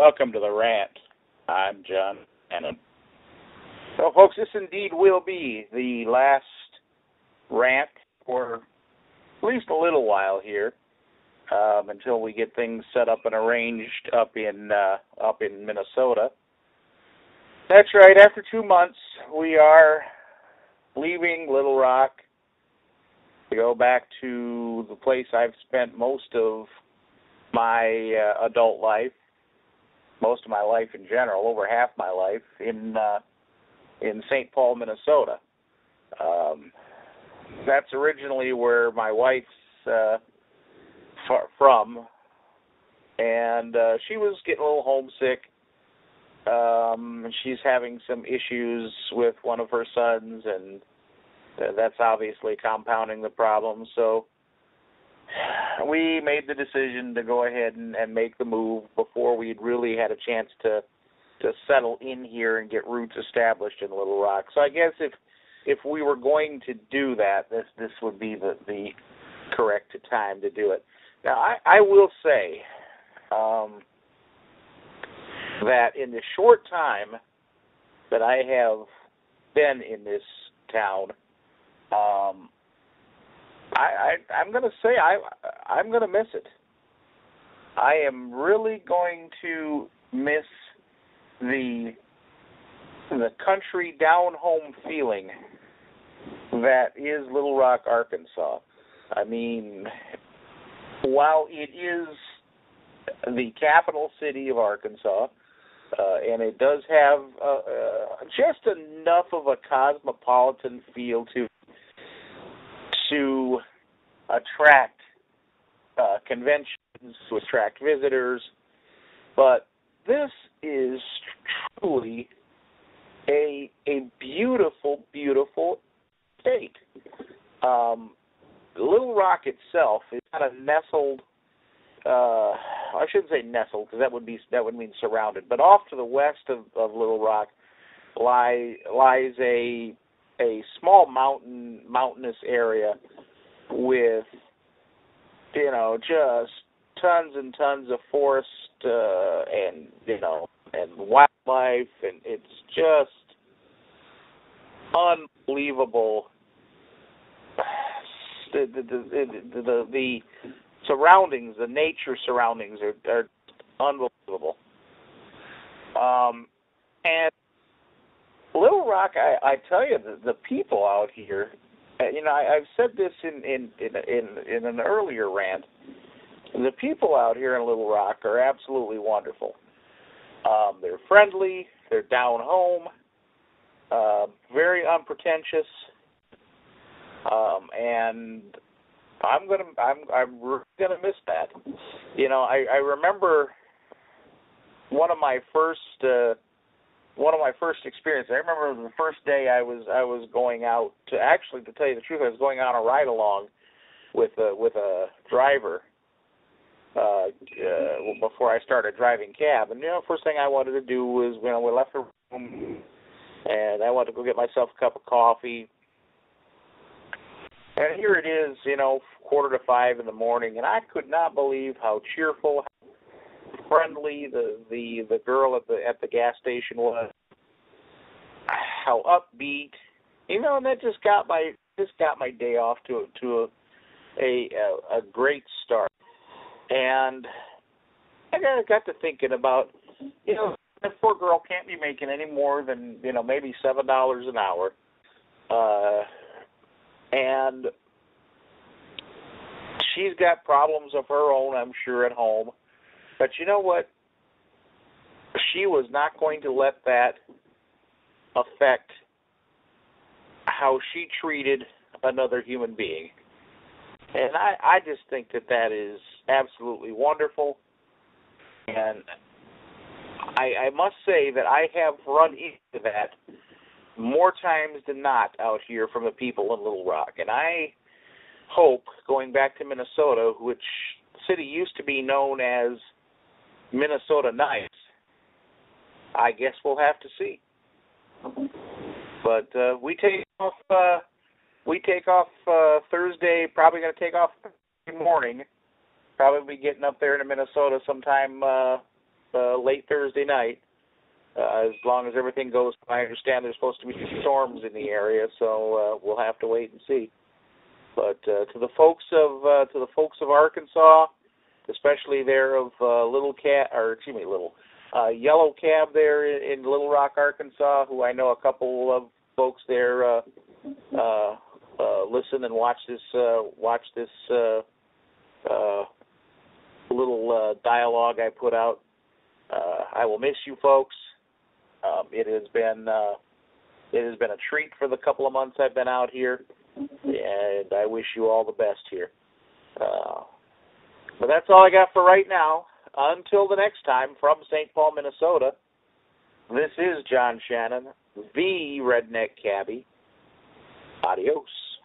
Welcome to the Rant. I'm John Cannon. So, folks, this indeed will be the last rant for at least a little while here, until we get things set up and arranged up in Minnesota. That's right. After 2 months, we are leaving Little Rock to go back to the place I've spent most of my adult life, most of my life in general, over half my life, in St. Paul, Minnesota. That's originally where my wife's from, and she was getting a little homesick. She's having some issues with one of her sons, and that's obviously compounding the problem. So we made the decision to go ahead and make the move before we'd really had a chance to settle in here and get roots established in Little Rock. So I guess if we were going to do that, this would be the correct time to do it. Now, I will say that in the short time that I have been in this town, I'm going to say I'm going to miss it. I am really going to miss the country down-home feeling that is Little Rock, Arkansas. I mean, while it is the capital city of Arkansas, and it does have just enough of a cosmopolitan feel to attract conventions, to attract visitors, but this is truly a beautiful, beautiful state. Little Rock itself is kind of nestled. I shouldn't say nestled, because that would mean surrounded. But off to the west of Little Rock lies a small mountainous area with, just tons and tons of forest and wildlife, and it's just unbelievable. The surroundings, the nature surroundings are unbelievable. And Little Rock, I tell you, the people out here, I've said this in an earlier rant. The people out here in Little Rock are absolutely wonderful. They're friendly. They're down home. Very unpretentious. And I'm really gonna miss that. I remember one of my first experiences. I remember the first day I was going out to tell you the truth, I was going on a ride along with a driver before I started driving cab. And first thing I wanted to do was we left the room, and I wanted to go get myself a cup of coffee. And here it is, 4:45 in the morning, and I could not believe how cheerful, how friendly the girl at the gas station was, how upbeat, and that just got my day off to a great start. And I got to thinking about, that poor girl can't be making any more than maybe $7 an hour. And she's got problems of her own, I'm sure, at home. But you know what? She was not going to let that affect how she treated another human being. And I just think that is absolutely wonderful. And I must say that I have run into that more times than not out here from the people in Little Rock. And I hope, going back to Minnesota, which city used to be known as Minnesota Nice, I guess we'll have to see. But we take off Thursday, probably going to take off Thursday morning. Probably be getting up there to Minnesota sometime late Thursday night. As long as everything goes, I understand there's supposed to be storms in the area, so we'll have to wait and see. But to the folks of Arkansas, especially there of Yellow Cab there in Little Rock, Arkansas, who I know a couple of folks there listen and watch this little dialogue I put out. I will miss you folks. It has been a treat for the couple of months I've been out here, and I wish you all the best here. But that's all I got for right now. Until the next time, from St. Paul, Minnesota, this is John Shannon, the Redneck Cabbie. Adios.